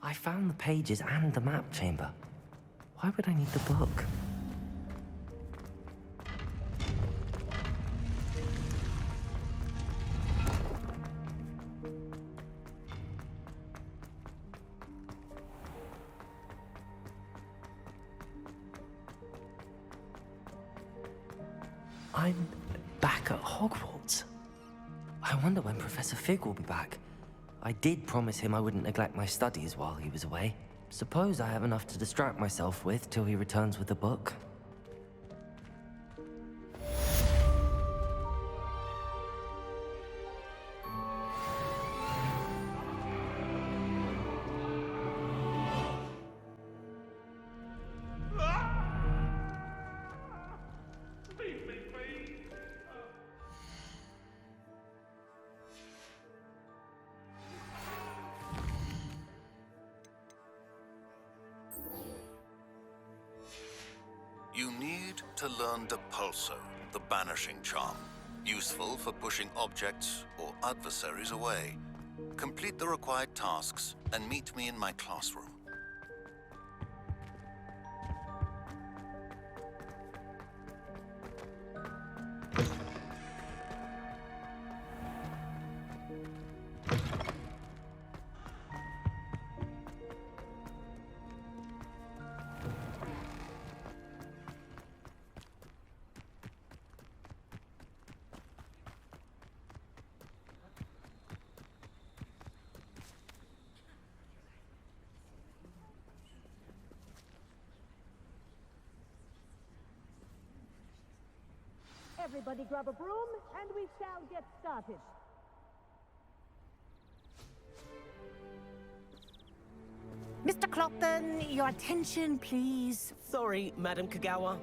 I found the pages and the map chamber. Why would I need the book? I'm back at Hogwarts. I wonder when Professor Fig will be back. I did promise him I wouldn't neglect my studies while he was away. Suppose I have enough to distract myself with till he returns with the book. You need to learn Depulso, the banishing charm, useful for pushing objects or adversaries away. Complete the required tasks and meet me in my classroom. Everybody grab a broom, and we shall get started. Mr. Clopton, your attention, please. Sorry, Madam Kagawa.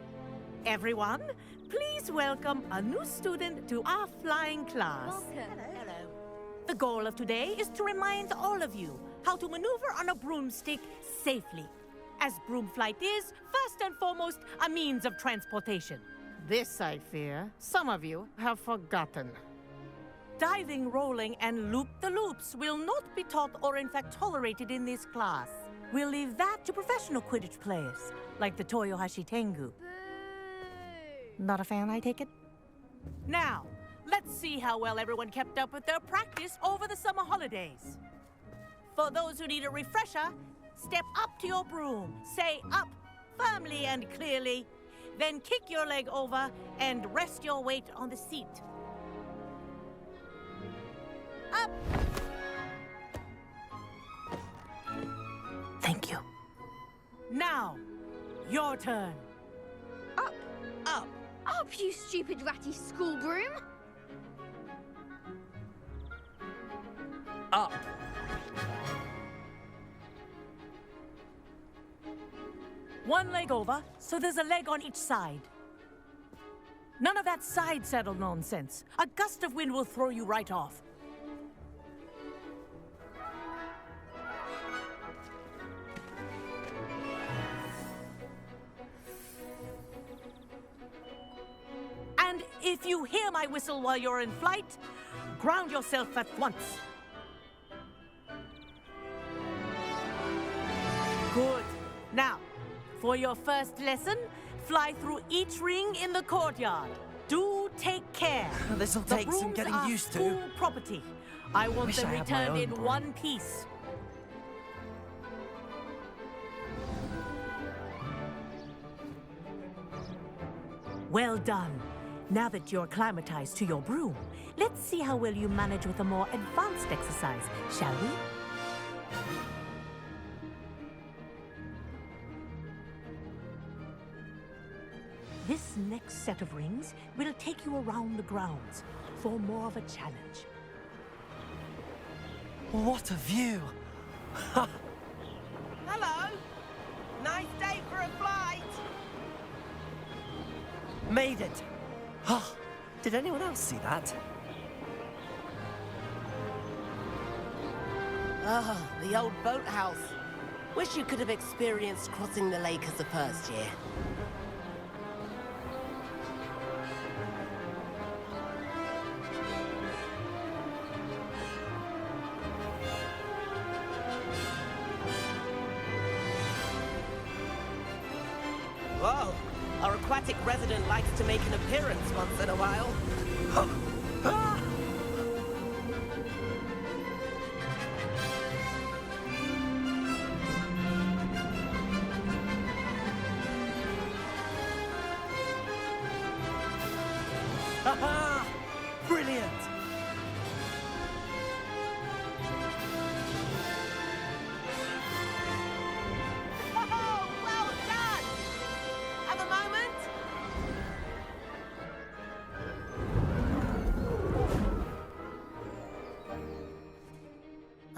Everyone, please welcome a new student to our flying class. Welcome. Hello. The goal of today is to remind all of you how to maneuver on a broomstick safely, as broom flight is, first and foremost, a means of transportation. This, I fear, some of you have forgotten. Diving, rolling, and loop-the-loops will not be taught or in fact tolerated in this class. We'll leave that to professional Quidditch players, like the Toyohashi Tengu. Boo! Not a fan, I take it? Now, let's see how well everyone kept up with their practice over the summer holidays. For those who need a refresher, step up to your broom, say up firmly and clearly, then kick your leg over and rest your weight on the seat. Up! Thank you. Now, your turn. Up! Up! Up, you stupid ratty school broom! Up! One leg over, so there's a leg on each side. None of that side saddle nonsense. A gust of wind will throw you right off. And if you hear my whistle while you're in flight, ground yourself at once. Good. Now, for your first lesson, fly through each ring in the courtyard. Do take care. This'll The take some brooms getting are used to. school property. I want Wish them I had my returned own in broom. one piece. Well done. Now that you're acclimatized to your broom, let's see how well you manage with a more advanced exercise, shall we? This next set of rings will take you around the grounds for more of a challenge. What a view! Hello! Nice day for a flight! Made it! Oh, did anyone else see that? Ah, the old boathouse. Wish you could have experienced crossing the lake as a first year. erratic resident likes to make an appearance once in a while. Haha! Brilliant! Oh, well done! Have a moment?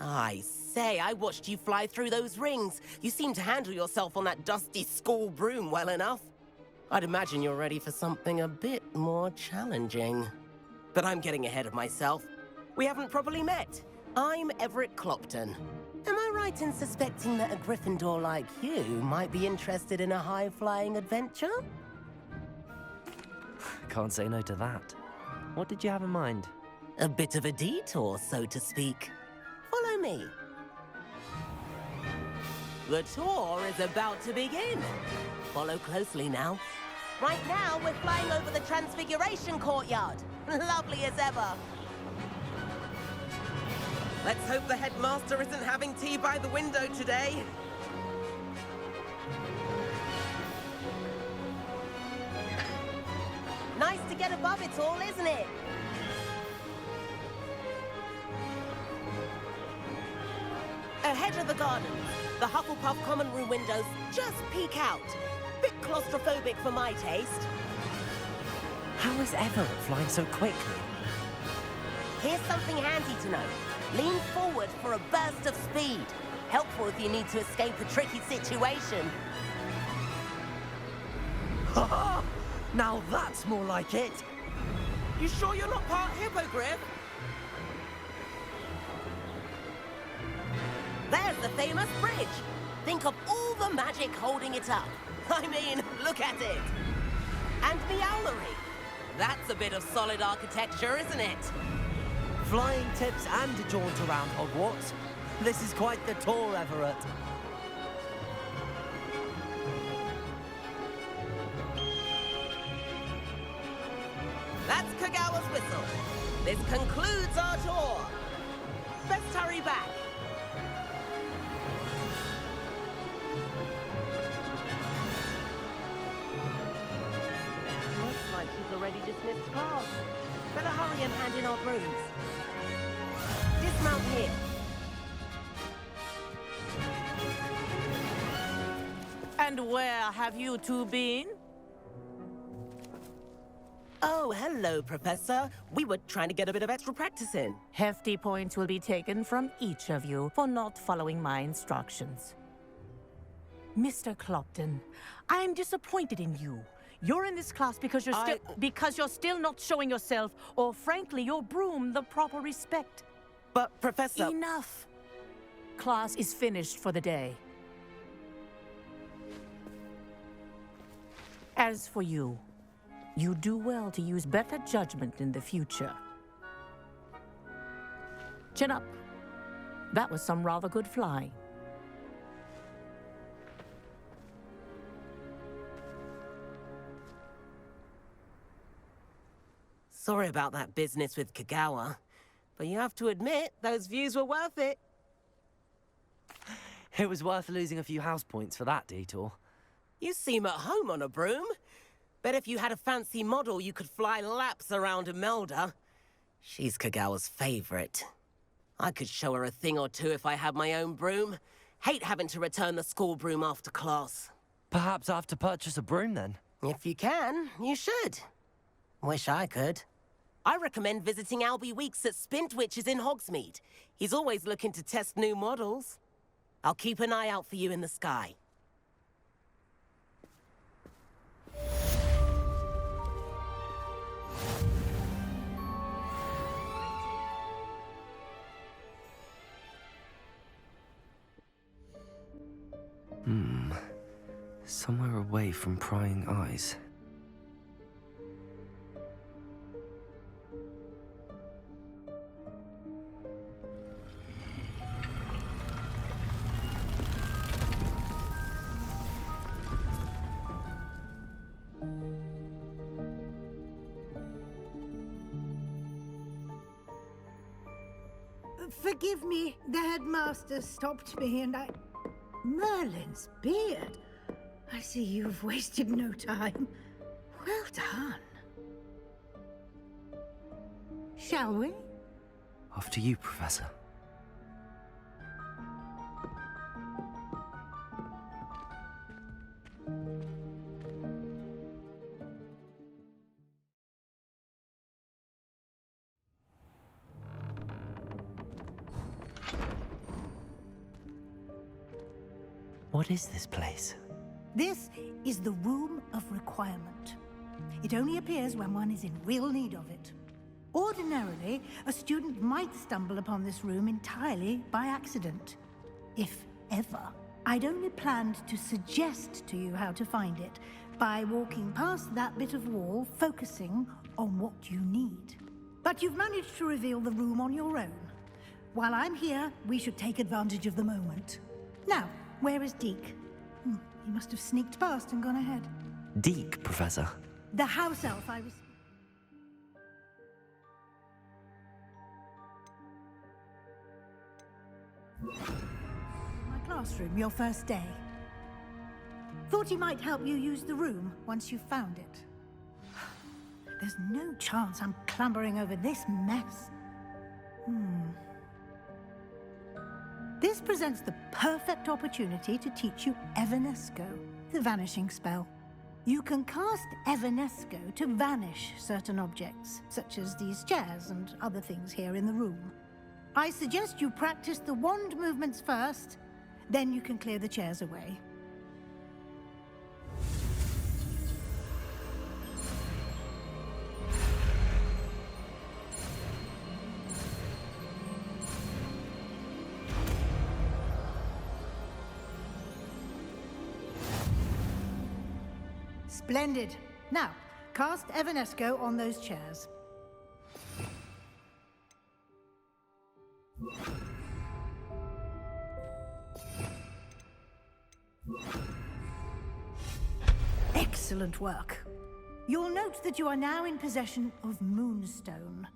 I say, I watched you fly through those rings. You seem to handle yourself on that dusty school broom well enough. I'd imagine you're ready for something a bit more challenging. But I'm getting ahead of myself. We haven't properly met. I'm Everett Clopton. Am I right in suspecting that a Gryffindor like you might be interested in a high-flying adventure? Can't say no to that. What did you have in mind? A bit of a detour, so to speak. Follow me. The tour is about to begin. Follow closely now. Right now, we're flying over the Transfiguration Courtyard. Lovely as ever. Let's hope the headmaster isn't having tea by the window today. Nice to get above it all, isn't it? Ahead of the gardens, the Hufflepuff common room windows just peek out. Bit claustrophobic for my taste. How is Everett flying so quickly? Here's something handy to know. Lean forward for a burst of speed. Helpful if you need to escape a tricky situation. Haha! Now that's more like it! You sure you're not part hippogriff? There's the famous bridge. Think of all the magic holding it up. I mean, look at it. And the owlery. That's a bit of solid architecture, isn't it? Flying tips and a jaunt around Hogwarts. This is quite the tour, Everett. That's Kagawa's whistle. This concludes our tour. Best hurry back. Looks like she's already dismissed class. Better hurry and hand in our brooms. Dismount here. And where have you two been? Oh, hello, Professor. We were trying to get a bit of extra practice in. Hefty points will be taken from each of you for not following my instructions. Mr. Clopton, I am disappointed in you. You're in this class because you're still not showing yourself, or frankly, your broom the proper respect. But, Professor... Enough. Class is finished for the day. As for you, you do well to use better judgment in the future. Chin up. That was some rather good flying. Sorry about that business with Kagawa, but you have to admit, those views were worth it. It was worth losing a few house points for that detour. You seem at home on a broom. Bet if you had a fancy model, you could fly laps around Imelda. She's Kagawa's favorite. I could show her a thing or two if I had my own broom. Hate having to return the school broom after class. Perhaps I have to purchase a broom then. If you can, you should. Wish I could. I recommend visiting Albie Weeks at Spintwitches in Hogsmeade. He's always looking to test new models. I'll keep an eye out for you in the sky. Somewhere away from prying eyes. Forgive me, the headmaster stopped me and I... Merlin's beard. I see you've wasted no time. Well done. Shall we? After you, Professor. What is this place? This is the Room of Requirement. It only appears when one is in real need of it. Ordinarily, a student might stumble upon this room entirely by accident. If ever. I'd only planned to suggest to you how to find it by walking past that bit of wall, focusing on what you need. But you've managed to reveal the room on your own. While I'm here, we should take advantage of the moment. Now, where is Deke? He must have sneaked past and gone ahead. Deke, Professor. The house elf I was... My classroom, your first day. Thought he might help you use the room once you've found it. There's no chance I'm clambering over this mess. This presents the perfect opportunity to teach you Evanesco, the vanishing spell. You can cast Evanesco to vanish certain objects, such as these chairs and other things here in the room. I suggest you practice the wand movements first, then you can clear the chairs away. Splendid. Now, cast Evanesco on those chairs. Excellent work. You'll note that you are now in possession of Moonstone.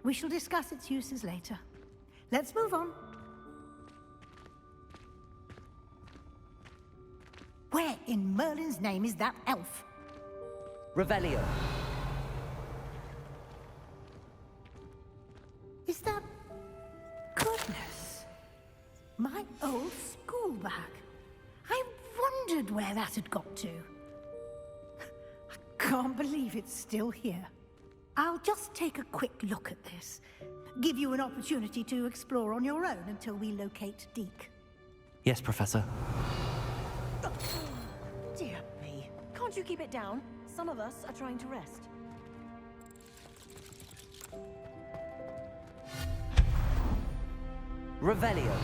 We shall discuss its uses later. Let's move on. Where in Merlin's name is that elf? Revelio. Is that... Goodness. My old school bag. I wondered where that had got to. I can't believe it's still here. I'll just take a quick look at this. Give you an opportunity to explore on your own until we locate Deke. Yes, Professor. Dear me. Can't you keep it down? Some of us are trying to rest. Revelio.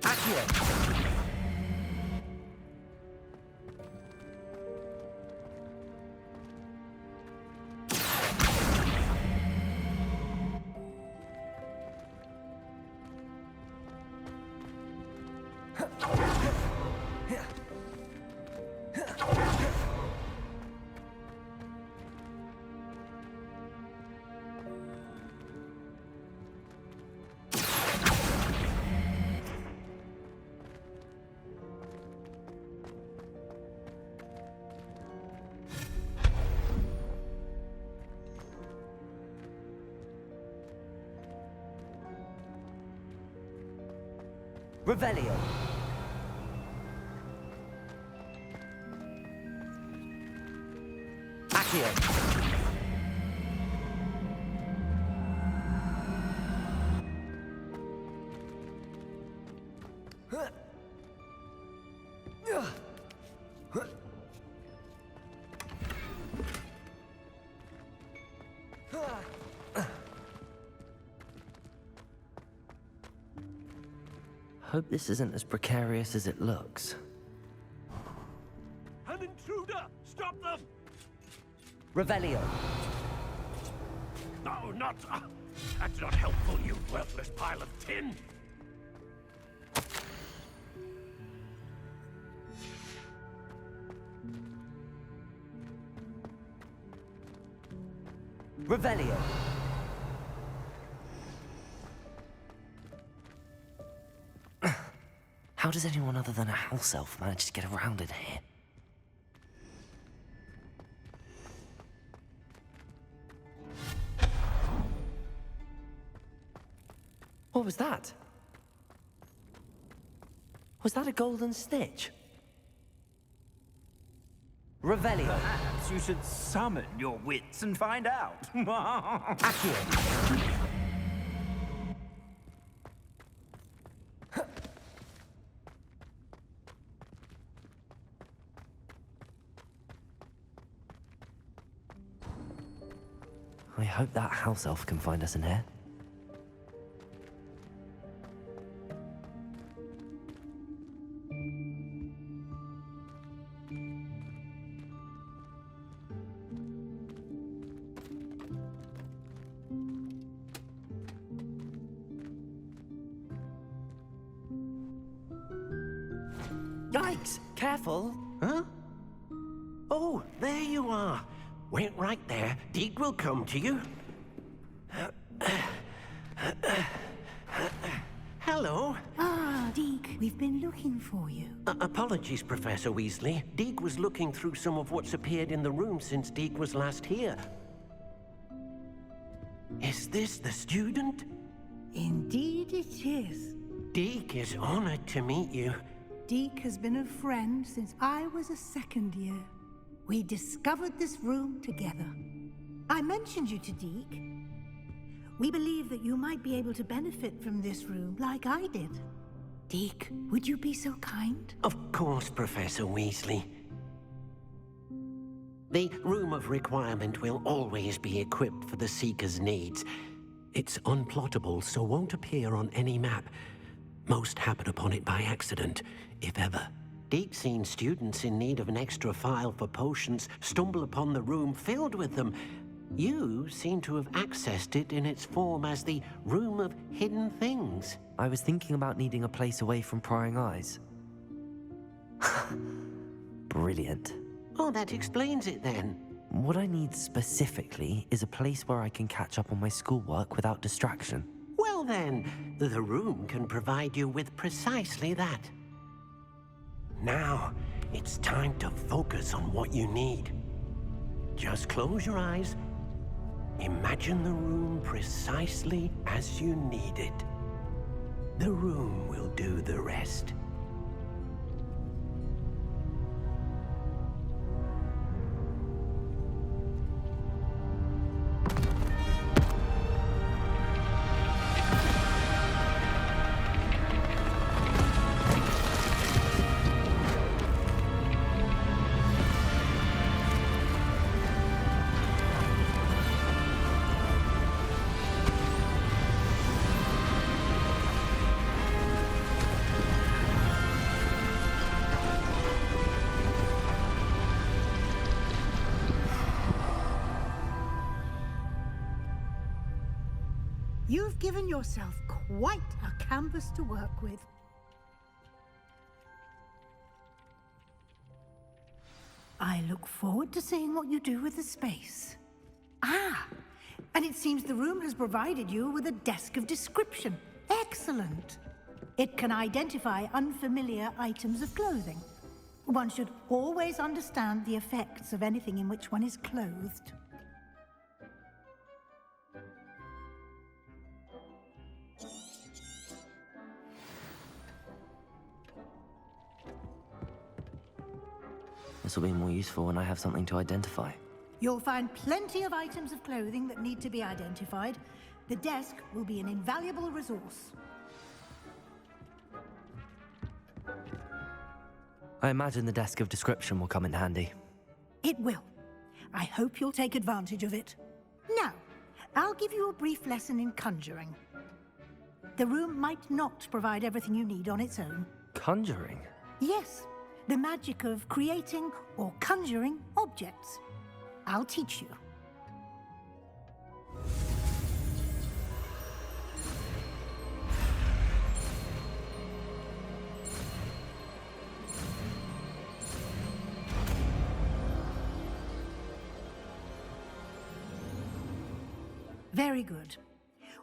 Accio. Revelio. Accio. Hope this isn't as precarious as it looks. An intruder! Stop them! Revelio. No, not... that's not helpful, you worthless pile of tin! Revelio. How does anyone other than a house elf manage to get around in here? What was that? Was that a golden snitch? Revelio. Perhaps you should summon your wits and find out. Accio. I hope that house elf can find us in here. Yikes! Careful! Huh? Oh, there you are. Wait right there. Deek will come to you. Hello. Ah, Deek, we've been looking for you. Apologies, Professor Weasley. Deek was looking through some of what's appeared in the room since Deek was last here. Is this the student? Indeed it is. Deek is honored to meet you. Deek has been a friend since I was a second year. We discovered this room together. I mentioned you to Deek. We believe that you might be able to benefit from this room like I did. Deek, would you be so kind? Of course, Professor Weasley. The Room of Requirement will always be equipped for the Seeker's needs. It's unplottable, so won't appear on any map. Most happen upon it by accident, if ever. Deek's seen students in need of an extra file for potions stumble upon the room filled with them. You seem to have accessed it in its form as the Room of Hidden Things. I was thinking about needing a place away from prying eyes. Brilliant. Oh, that explains it then. What I need specifically is a place where I can catch up on my schoolwork without distraction. Well then, the room can provide you with precisely that. Now, it's time to focus on what you need. Just close your eyes. Imagine the room precisely as you need it. The room will do the rest. You've given yourself quite a canvas to work with. I look forward to seeing what you do with the space. Ah, and it seems the room has provided you with a desk of description. Excellent. It can identify unfamiliar items of clothing. One should always understand the effects of anything in which one is clothed. This will be more useful when I have something to identify. You'll find plenty of items of clothing that need to be identified. The desk will be an invaluable resource. I imagine the desk of description will come in handy. It will. I hope you'll take advantage of it. Now, I'll give you a brief lesson in conjuring. The room might not provide everything you need on its own. Conjuring? Yes, the magic of creating or conjuring objects. I'll teach you. Very good.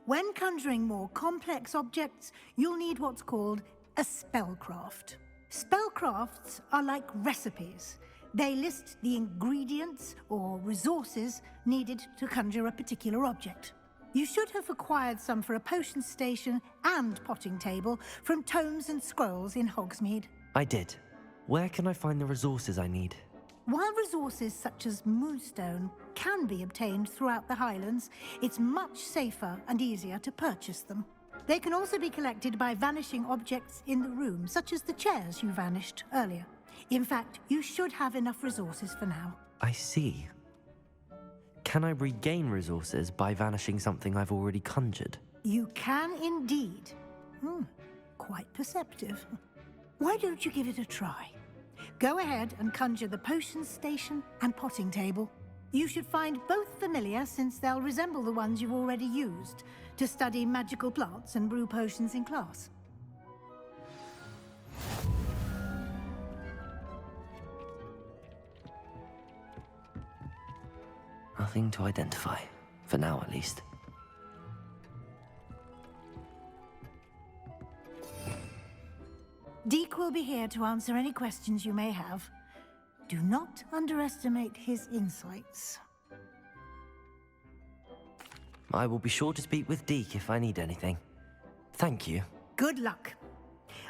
When conjuring more complex objects, you'll need what's called a spellcraft. Spellcrafts are like recipes. They list the ingredients or resources needed to conjure a particular object. You should have acquired some for a potion station and potting table from tomes and scrolls in Hogsmeade. I did. Where can I find the resources I need? While resources such as moonstone can be obtained throughout the Highlands, it's much safer and easier to purchase them. They can also be collected by vanishing objects in the room, such as the chairs you vanished earlier. In fact, you should have enough resources for now. I see. Can I regain resources by vanishing something I've already conjured? You can indeed. Quite perceptive. Why don't you give it a try? Go ahead and conjure the potion station and potting table. You should find both familiar, since they'll resemble the ones you've already used to study magical plants and brew potions in class. Nothing to identify, for now at least. Deke will be here to answer any questions you may have. Do not underestimate his insights. I will be sure to speak with Deke if I need anything. Thank you. Good luck.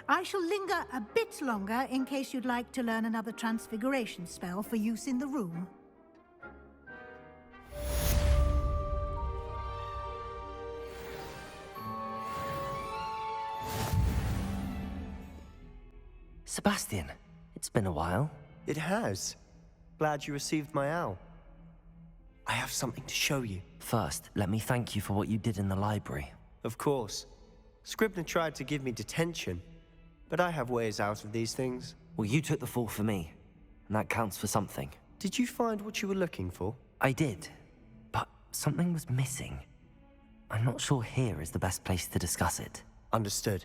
I shall linger a bit longer in case you'd like to learn another transfiguration spell for use in the room. Sebastian, it's been a while. It has. Glad you received my owl. I have something to show you. First, let me thank you for what you did in the library. Of course. Scribner tried to give me detention, but I have ways out of these things. Well, you took the fall for me, and that counts for something. Did you find what you were looking for? I did, but something was missing. I'm not sure here is the best place to discuss it. Understood.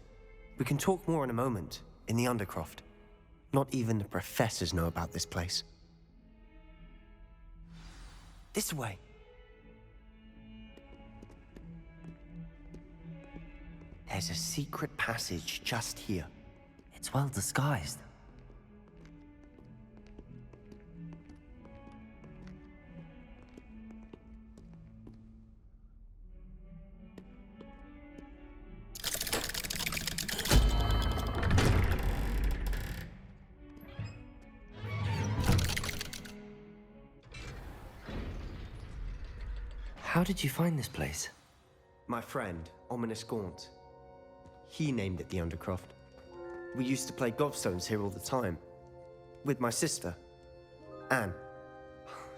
We can talk more in a moment, in the Undercroft. Not even the professors know about this place. This way. There's a secret passage just here. It's well disguised. How did you find this place? My friend, Ominous Gaunt. He named it the Undercroft. We used to play gobstones here all the time. With my sister, Anne.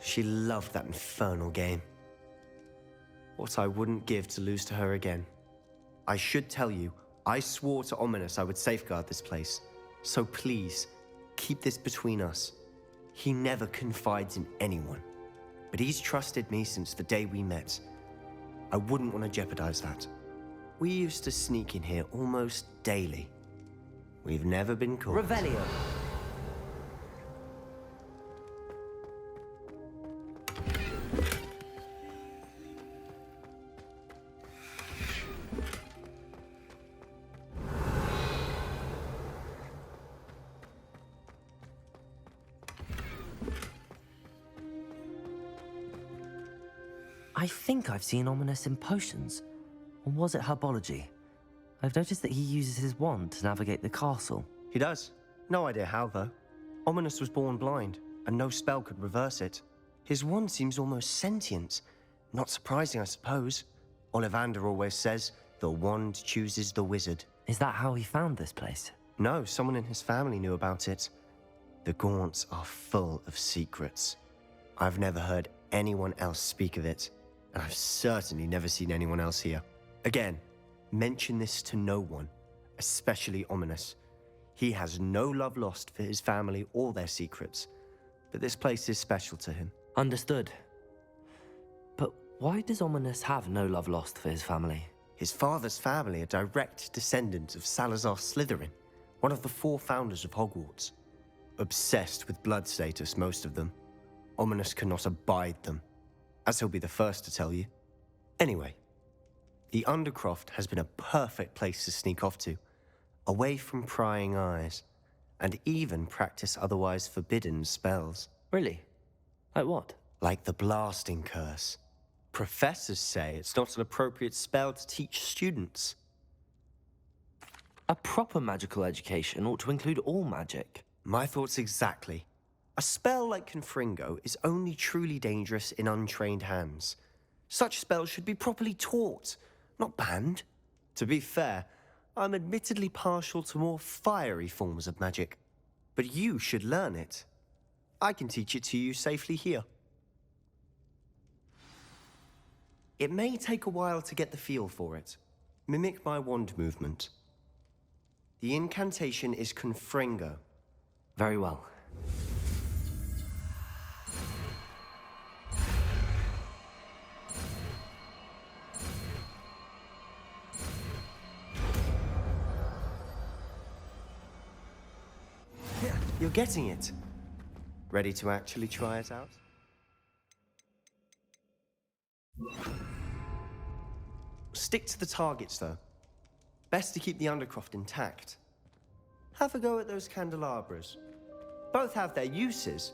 She loved that infernal game. What I wouldn't give to lose to her again. I should tell you, I swore to Ominous I would safeguard this place. So please, keep this between us. He never confides in anyone. But he's trusted me since the day we met. I wouldn't want to jeopardize that. We used to sneak in here almost daily. We've never been caught. Revelio. I think I've seen Ominous in potions. Or was it herbology? I've noticed that he uses his wand to navigate the castle. He does. No idea how, though. Ominous was born blind, and no spell could reverse it. His wand seems almost sentient. Not surprising, I suppose. Ollivander always says, the wand chooses the wizard. Is that how he found this place? No, someone in his family knew about it. The Gaunts are full of secrets. I've never heard anyone else speak of it, and I've certainly never seen anyone else here. Again, mention this to no one, especially Ominous. He has no love lost for his family or their secrets, but this place is special to him. Understood. But why does Ominous have no love lost for his family? His father's family are direct descendants of Salazar Slytherin, one of the 4 founders of Hogwarts. Obsessed with blood status, most of them. Ominous cannot abide them, as he'll be the first to tell you. Anyway, the Undercroft has been a perfect place to sneak off to, away from prying eyes, and even practice otherwise forbidden spells. Really? Like what? Like the blasting curse. Professors say it's not an appropriate spell to teach students. A proper magical education ought to include all magic. My thoughts exactly. A spell like Confringo is only truly dangerous in untrained hands. Such spells should be properly taught, not banned. To be fair, I'm admittedly partial to more fiery forms of magic. But you should learn it. I can teach it to you safely here. It may take a while to get the feel for it. Mimic my wand movement. The incantation is Confringo. Very well. Yeah, you're getting it. Ready to actually try it out? Stick to the targets, though. Best to keep the Undercroft intact. Have a go at those candelabras. Both have their uses,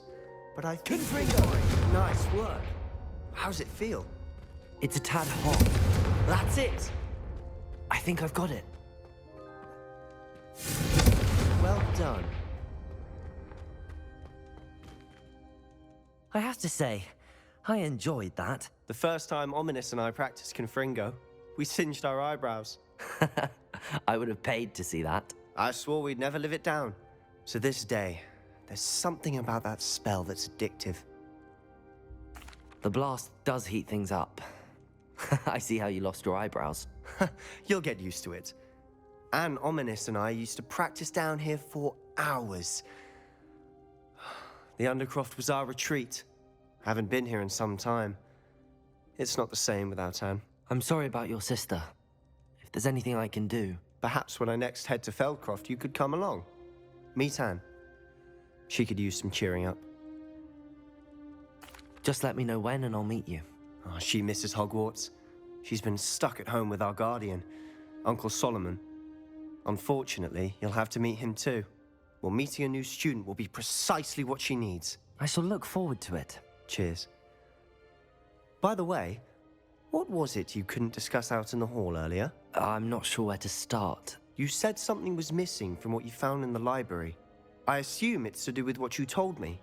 but I think... Confringo! Nice work. How's it feel? It's a tad hot. That's it! I think I've got it. Well done. I have to say, I enjoyed that. The first time Ominous and I practiced Confringo, we singed our eyebrows. I would have paid to see that. I swore we'd never live it down. So this day, there's something about that spell that's addictive. The blast does heat things up. I see how you lost your eyebrows. You'll get used to it. Anne, Ominous and I used to practice down here for hours. The Undercroft was our retreat. Haven't been here in some time. It's not the same without Anne. I'm sorry about your sister. If there's anything I can do... Perhaps when I next head to Feldcroft, you could come along. Meet Anne. She could use some cheering up. Just let me know when and I'll meet you. Oh, she misses Hogwarts. She's been stuck at home with our guardian, Uncle Solomon. Unfortunately, you'll have to meet him too. Well, meeting a new student will be precisely what she needs. I shall look forward to it. Cheers. By the way, what was it you couldn't discuss out in the hall earlier? I'm not sure where to start. You said something was missing from what you found in the library. I assume it's to do with what you told me.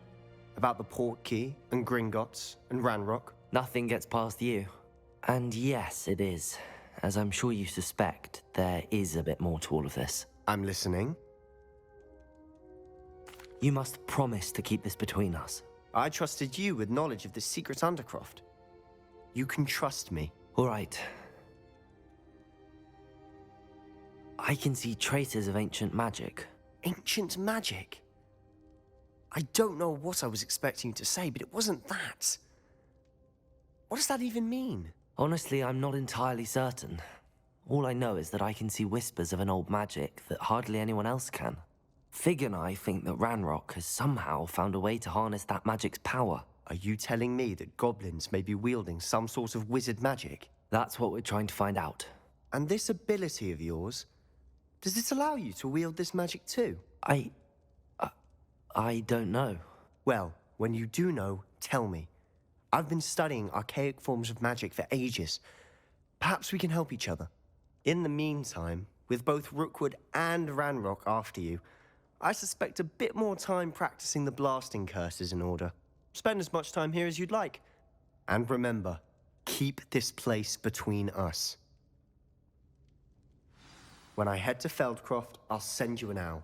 About the Portkey, and Gringotts, and Ranrock. Nothing gets past you. And yes, it is. As I'm sure you suspect, there is a bit more to all of this. I'm listening. You must promise to keep this between us. I trusted you with knowledge of the secret Undercroft. You can trust me. All right. I can see traces of ancient magic. Ancient magic? I don't know what I was expecting you to say, but it wasn't that. What does that even mean? Honestly, I'm not entirely certain. All I know is that I can see whispers of an old magic that hardly anyone else can. Fig and I think that Ranrock has somehow found a way to harness that magic's power. Are you telling me that goblins may be wielding some sort of wizard magic? That's what we're trying to find out. And this ability of yours, does it allow you to wield this magic too? I don't know. Well, when you do know, tell me. I've been studying archaic forms of magic for ages. Perhaps we can help each other. In the meantime, with both Rookwood and Ranrock after you, I suspect a bit more time practicing the blasting curse is in order. Spend as much time here as you'd like. And remember, keep this place between us. When I head to Feldcroft, I'll send you an owl.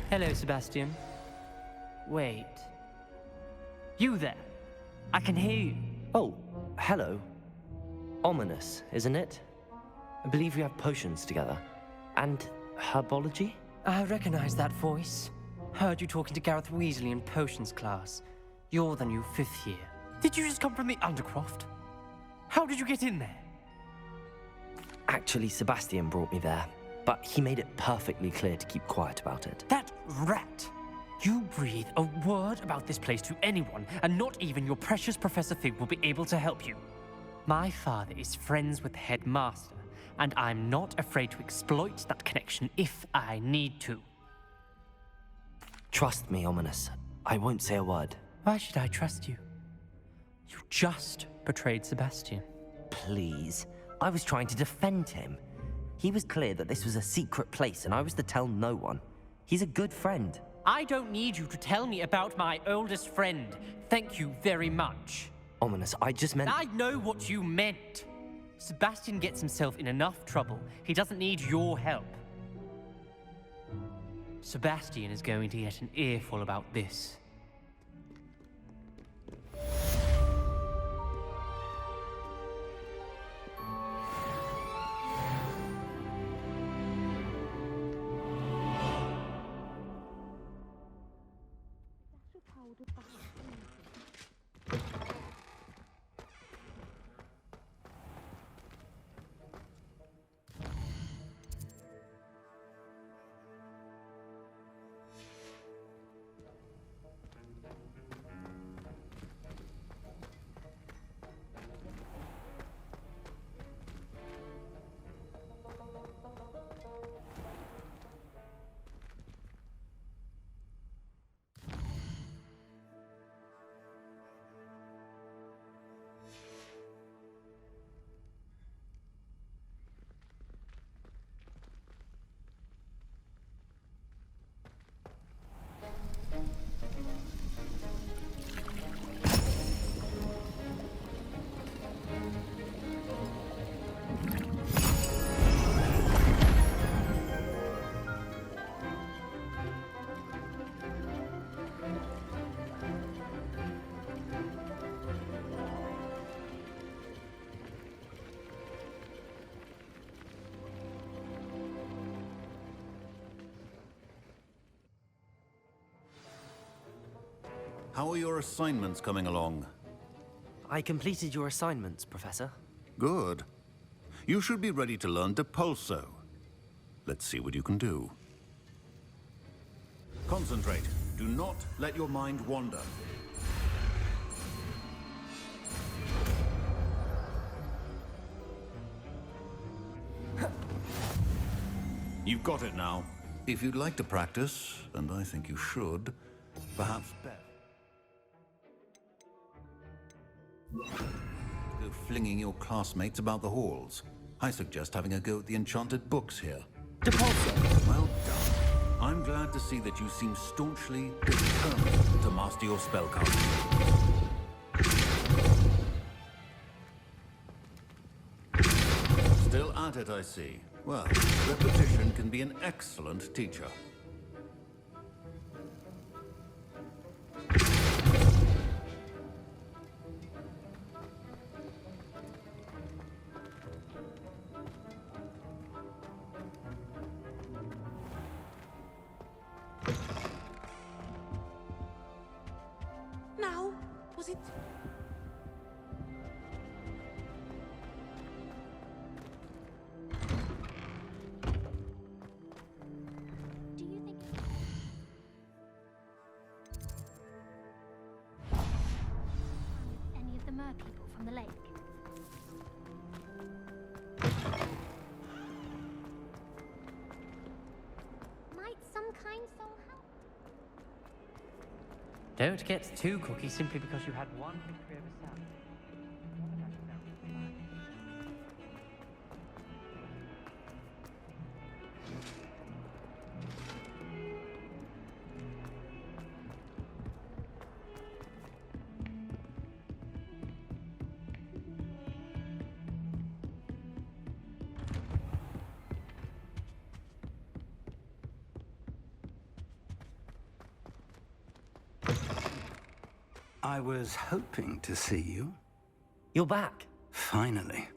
Hello, Sebastian. Wait. You there? I can hear you. Oh, hello. Ominous, isn't it? I believe we have potions together. And herbology? I recognize that voice. Heard you talking to Gareth Weasley in potions class. You're the new 5th year. Did you just come from the Undercroft? How did you get in there? Actually, Sebastian brought me there, but he made it perfectly clear to keep quiet about it. That rat! You breathe a word about this place to anyone, and not even your precious Professor Fig will be able to help you. My father is friends with the headmaster, and I'm not afraid to exploit that connection if I need to. Trust me, Ominous. I won't say a word. Why should I trust you? You just betrayed Sebastian. Please. I was trying to defend him. He was clear that this was a secret place, and I was to tell no one. He's a good friend. I don't need you to tell me about my oldest friend. Thank you very much. Ominous, I just meant... I know what you meant. Sebastian gets himself in enough trouble. He doesn't need your help. Sebastian is going to get an earful about this. How are your assignments coming along? I completed your assignments, Professor. Good. You should be ready to learn Depulso. Let's see what you can do. Concentrate. Do not let your mind wander. You've got it now. If you'd like to practice, and I think you should, perhaps bet. Go flinging your classmates about the halls. I suggest having a go at the enchanted books here. Depulso! Well done. I'm glad to see that you seem staunchly determined to master your spellcasting. Still at it, I see. Well, repetition can be an excellent teacher. Now, was it... Do you think any of the mer people from the lake? Might some kind soul help? Don't get too cocky simply because you had one victory over Sam. I was hoping to see you. You're back. Finally.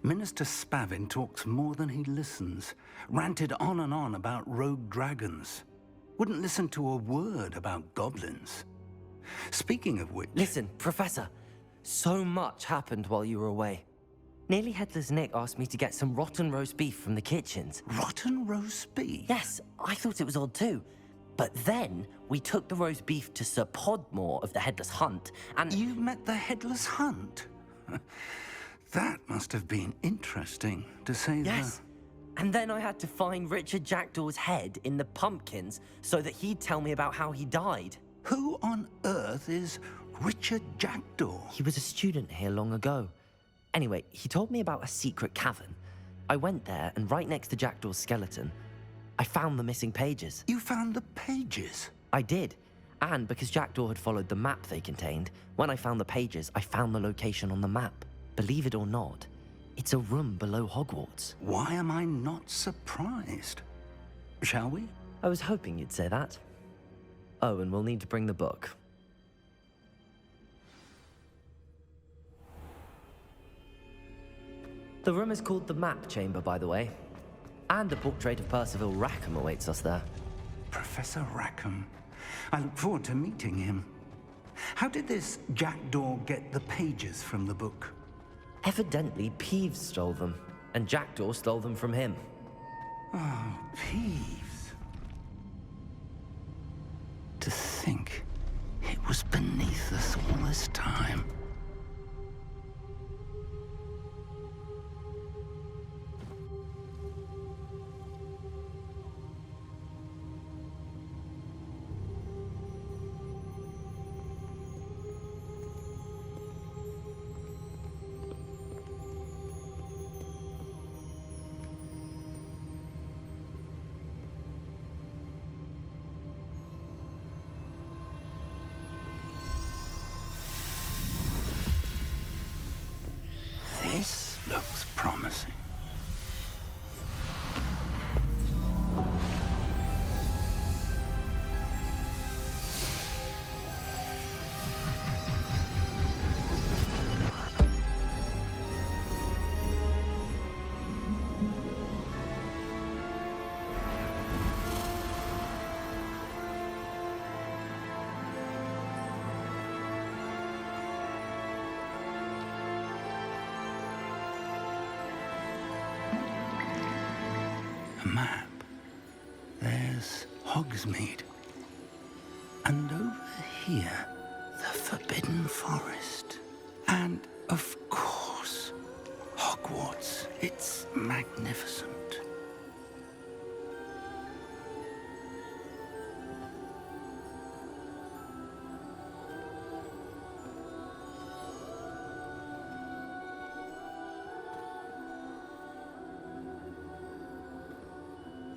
Minister Spavin talks more than he listens. Ranted on and on about rogue dragons. Wouldn't listen to a word about goblins. Speaking of which... Listen, Professor. So much happened while you were away. Nearly Headless Nick asked me to get some rotten roast beef from the kitchens. Rotten roast beef? Yes, I thought it was odd too. But then we took the roast beef to Sir Podmore of the Headless Hunt, and... You met the Headless Hunt? That must have been interesting, to say the... Yes. And then I had to find Richard Jackdaw's head in the pumpkins so that he'd tell me about how he died. Who on earth is Richard Jackdaw? He was a student here long ago. Anyway, he told me about a secret cavern. I went there, and right next to Jackdaw's skeleton, I found the missing pages. You found the pages? I did. And because Jackdaw had followed the map they contained, when I found the pages, I found the location on the map. Believe it or not, it's a room below Hogwarts. Why am I not surprised? Shall we? I was hoping you'd say that. Oh, and we'll need to bring the book. The room is called the Map Chamber, by the way. And a portrait of Percival Rackham awaits us there. Professor Rackham. I look forward to meeting him. How did this Jackdaw get the pages from the book? Evidently, Peeves stole them, and Jackdaw stole them from him. Oh, Peeves. To think it was beneath us all this time. This looks promising. Map. There's Hogsmeade. And over here, the Forbidden Forest. And, of course, Hogwarts. It's magnificent.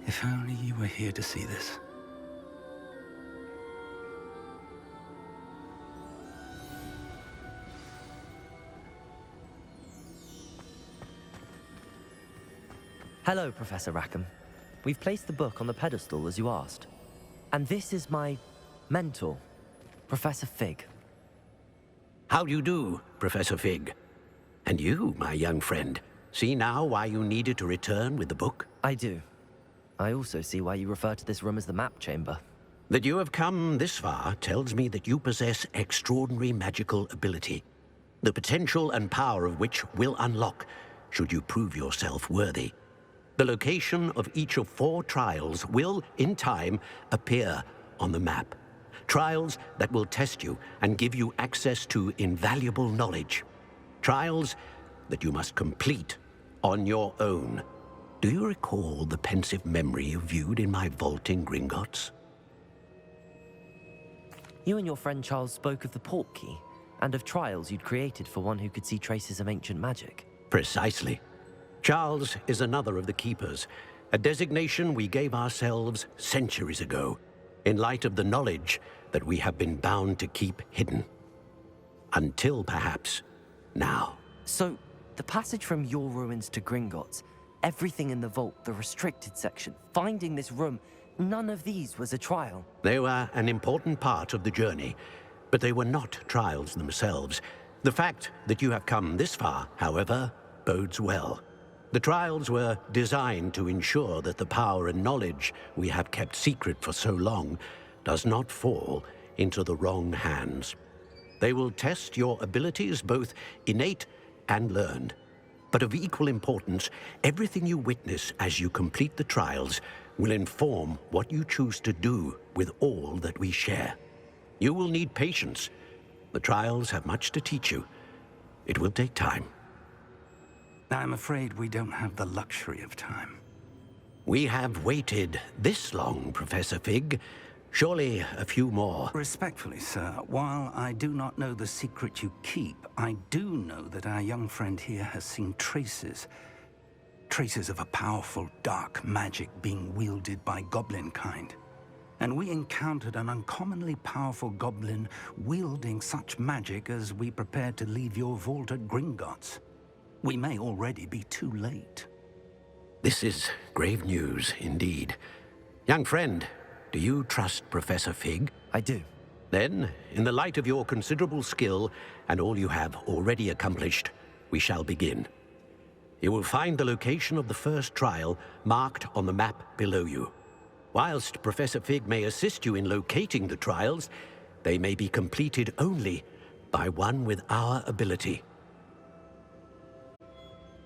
If only you were here to see this. Hello, Professor Rackham. We've placed the book on the pedestal as you asked. And this is my mentor, Professor Fig. How do you do, Professor Fig? And you, my young friend, see now why you needed to return with the book? I do. I also see why you refer to this room as the Map Chamber. That you have come this far tells me that you possess extraordinary magical ability, the potential and power of which will unlock should you prove yourself worthy. The location of each of 4 trials will, in time, appear on the map. Trials that will test you and give you access to invaluable knowledge. Trials that you must complete on your own. Do you recall the pensive memory you viewed in my vault in Gringotts? You and your friend Charles spoke of the Portkey, and of trials you'd created for one who could see traces of ancient magic. Precisely. Charles is another of the Keepers, a designation we gave ourselves centuries ago, in light of the knowledge that we have been bound to keep hidden. Until, perhaps, now. So, the passage from your ruins to Gringotts, everything in the vault, the restricted section, finding this room, none of these was a trial. They were an important part of the journey, but they were not trials themselves. The fact that you have come this far, however, bodes well. The trials were designed to ensure that the power and knowledge we have kept secret for so long does not fall into the wrong hands. They will test your abilities, both innate and learned. But of equal importance, everything you witness as you complete the trials will inform what you choose to do with all that we share. You will need patience. The trials have much to teach you. It will take time. I'm afraid we don't have the luxury of time. We have waited this long, Professor Fig. Surely a few more. Respectfully, sir, while I do not know the secret you keep, I do know that our young friend here has seen traces of a powerful dark magic being wielded by goblin kind. And we encountered an uncommonly powerful goblin wielding such magic as we prepared to leave your vault at Gringotts. We may already be too late. This is grave news indeed. Young friend, do you trust Professor Fig? I do. Then, in the light of your considerable skill and all you have already accomplished, we shall begin. You will find the location of the first trial marked on the map below you. Whilst Professor Fig may assist you in locating the trials, they may be completed only by one with our ability.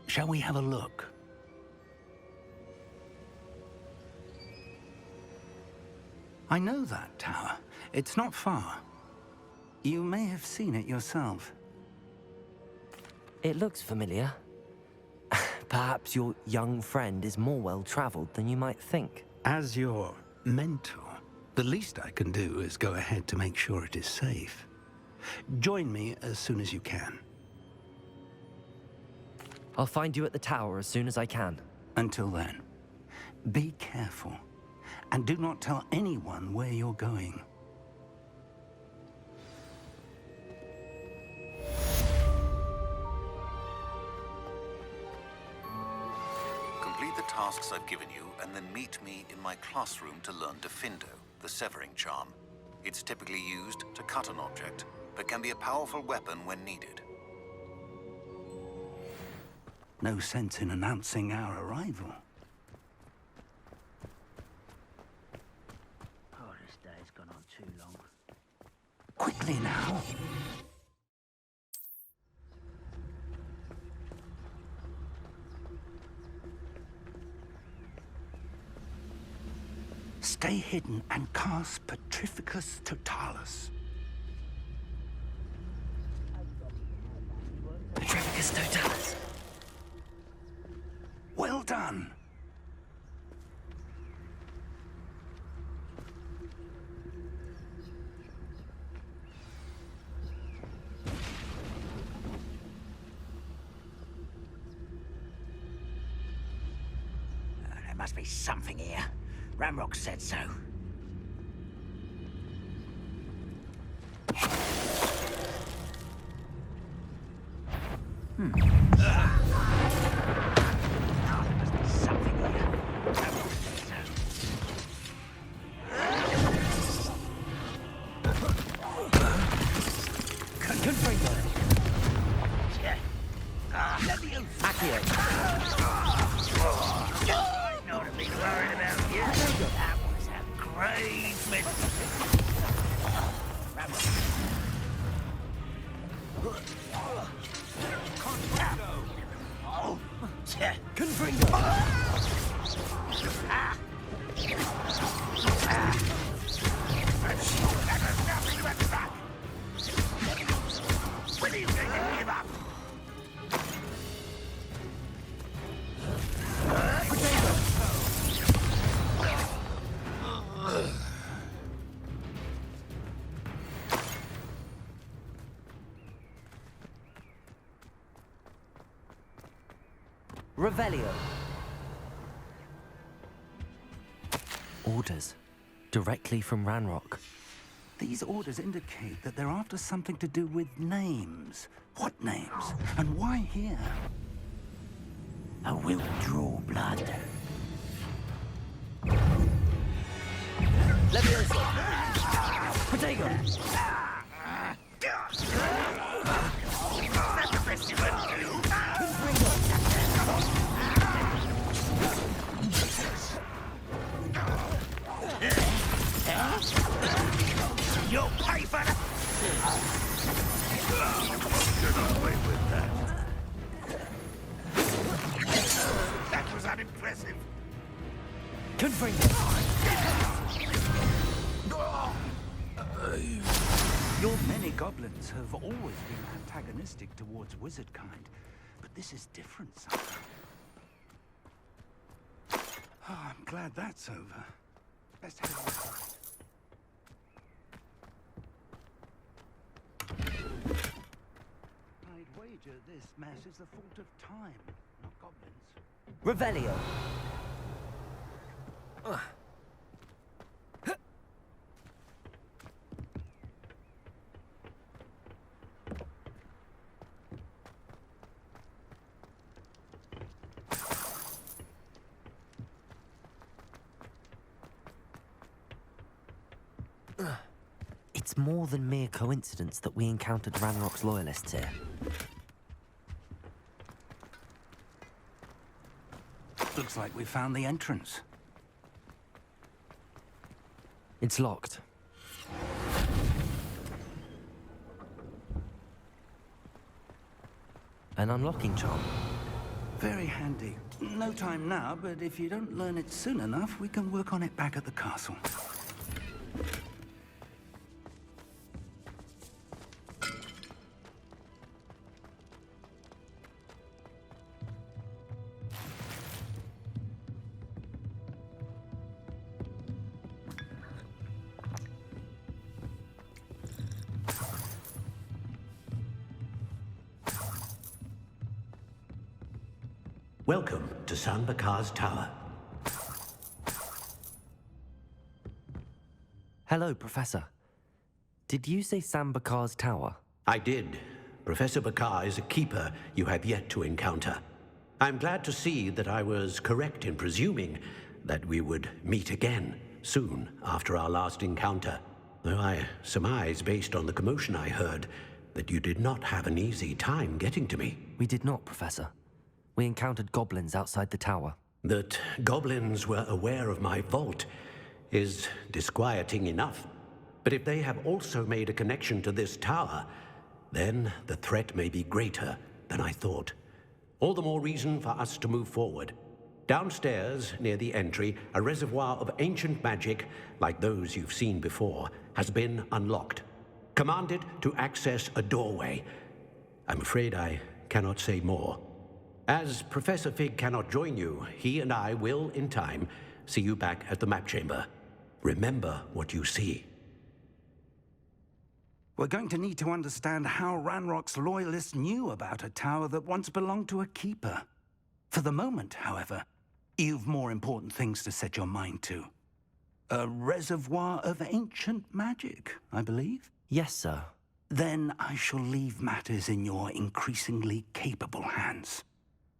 Shall we have a look? I know that tower. It's not far. You may have seen it yourself. It looks familiar. Perhaps your young friend is more well-traveled than you might think. As your mentor, the least I can do is go ahead to make sure it is safe. Join me as soon as you can. I'll find you at the tower as soon as I can. Until then, be careful. And do not tell anyone where you're going. Complete the tasks I've given you, and then meet me in my classroom to learn Defindo, the severing charm. It's typically used to cut an object, but can be a powerful weapon when needed. No sense in announcing our arrival. Oh, this day's gone on too long. Quickly now. Stay hidden and cast Petrificus Totalis. Petrificus Totalis. Well done. There must be something here. Ramrock said so. Revelio. Orders. Directly from Ranrock. These orders indicate that they're after something to do with names. What names? And why here? I will draw blood. Leviosa. Potato. You'll pay for that! Get away with that. Confringo! Your many goblins have always been antagonistic towards wizard kind, but this is different somehow. Oh, I'm glad that's over. Let's head inside. I'd wager this mess is the fault of time, not goblins. Revelio! It's more than mere coincidence that we encountered Ranrock's loyalists here. Looks like we found the entrance. It's locked. An unlocking charm. Very handy. No time now, but if you don't learn it soon enough, we can work on it back at the castle. Welcome to San Bakar's Tower. Hello, Professor. Did you say San Bakar's tower? I did. Professor Bakar is a keeper you have yet to encounter. I'm glad to see that I was correct in presuming that we would meet again soon after our last encounter. Though I surmise, based on the commotion I heard, that you did not have an easy time getting to me. We did not, Professor. We encountered goblins outside the tower. That goblins were aware of my vault is disquieting enough. But if they have also made a connection to this tower, then the threat may be greater than I thought. All the more reason for us to move forward. Downstairs, near the entry, a reservoir of ancient magic, like those you've seen before, has been unlocked. Commanded to access a doorway. I'm afraid I cannot say more. As Professor Fig cannot join you, he and I will, in time, see you back at the map chamber. Remember what you see. We're going to need to understand how Ranrock's loyalists knew about a tower that once belonged to a keeper. For the moment, however, you've more important things to set your mind to. A reservoir of ancient magic, I believe? Yes, sir. Then I shall leave matters in your increasingly capable hands.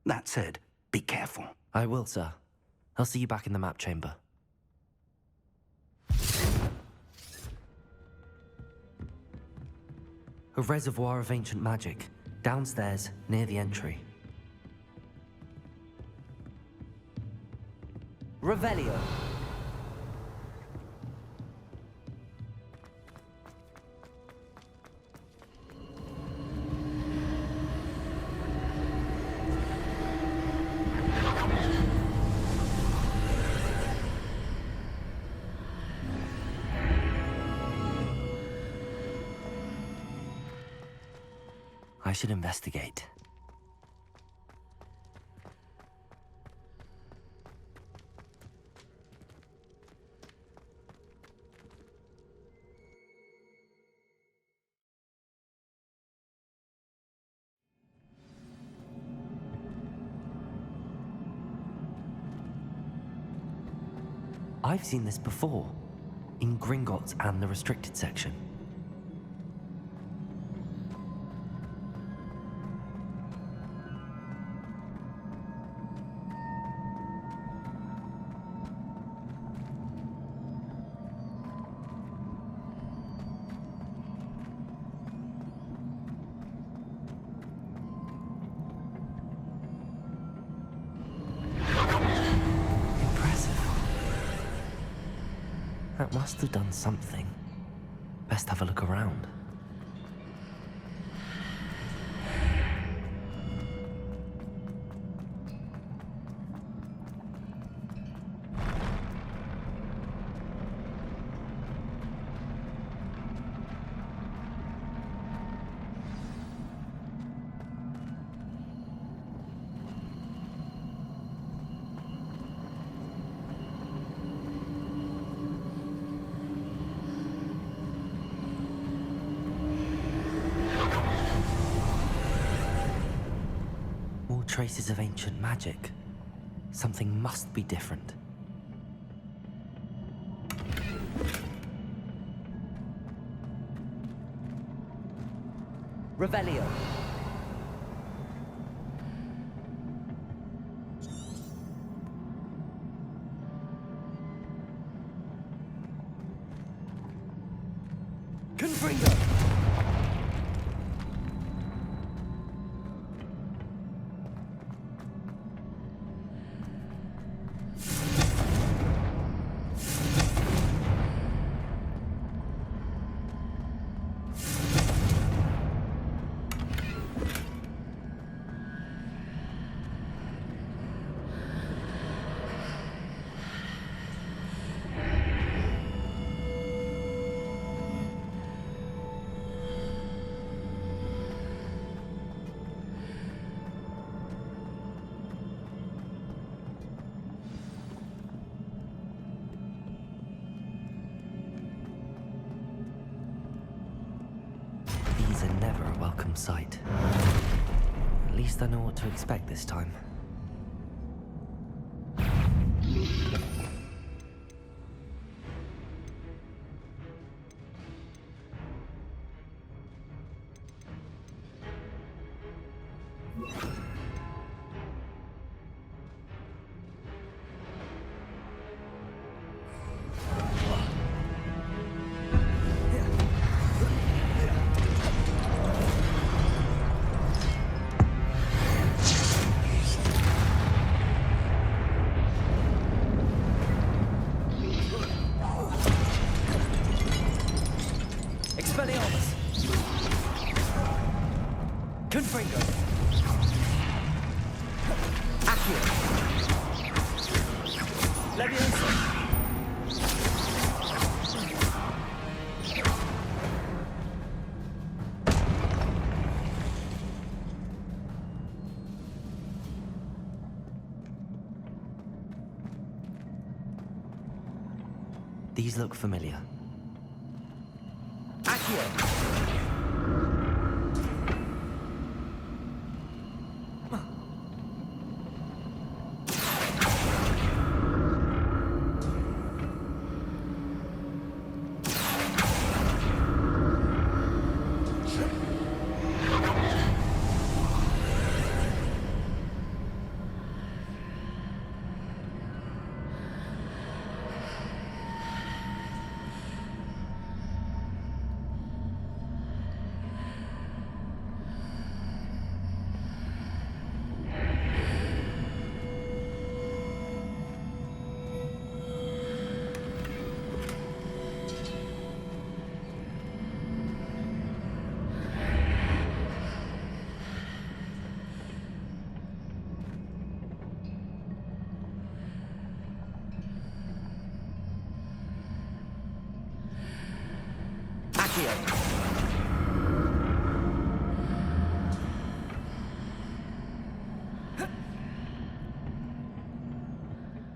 That said, be careful. I will, sir. I'll see you back in the map chamber. A reservoir of ancient magic, downstairs, near the entry. Revelio. I should investigate. I've seen this before, in Gringotts and the restricted section. That must have done something. Best have a look around. traces of ancient magic. Something must be different. Revelio. Confringo. These are never a welcome sight. At least I know what to expect this time. Confringo. Accio. Leviosa. These look familiar. Accio.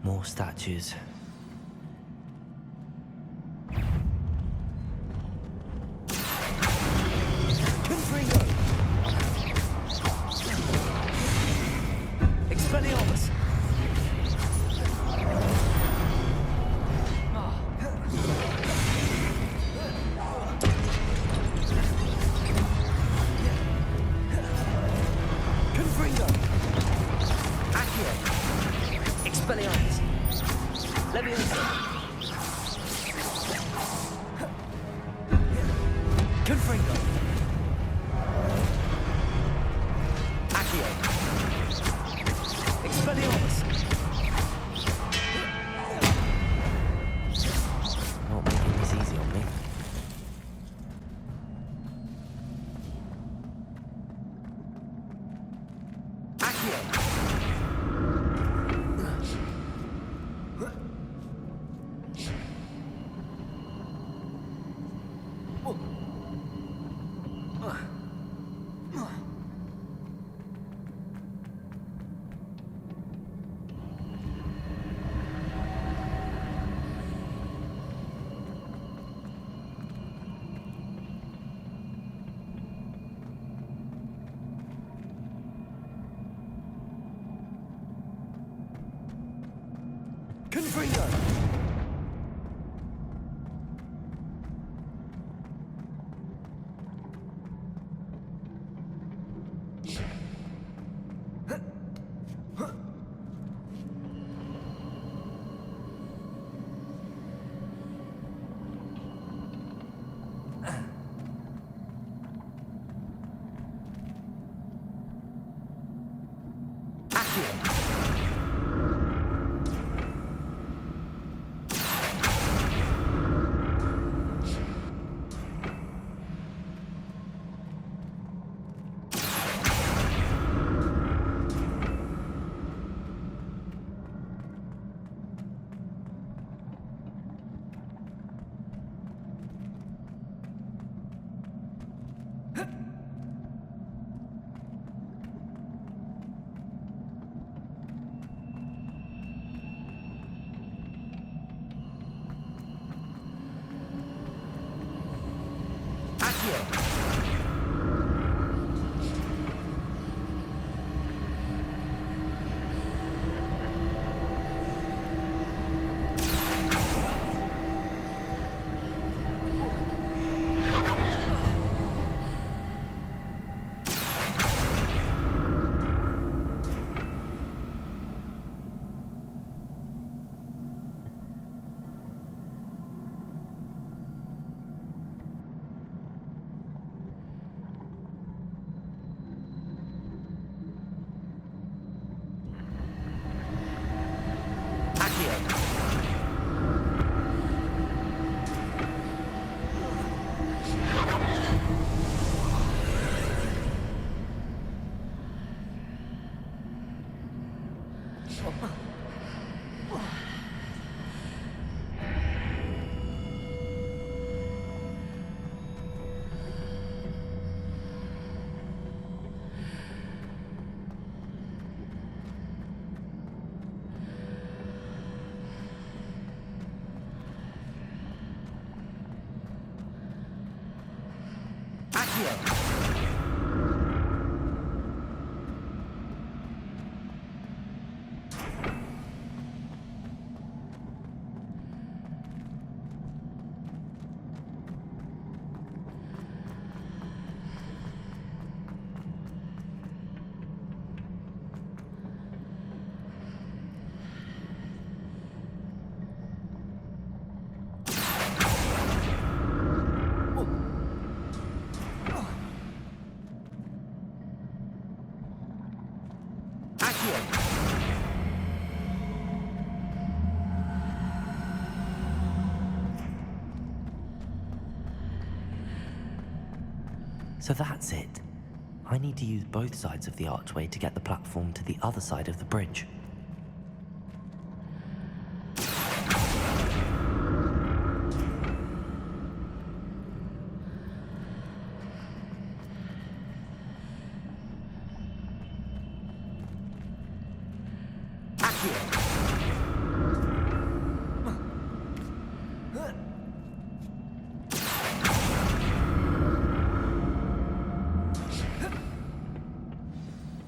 More statues. Confringo. Expelliarmus. Confringo. Accio. Expelliarmus. Leviosa. Confringo. Accio. Expelliarmus. Not making this easy on me. Accio. Confringo! So that's it. I need to use both sides of the archway to get the platform to the other side of the bridge. Accio!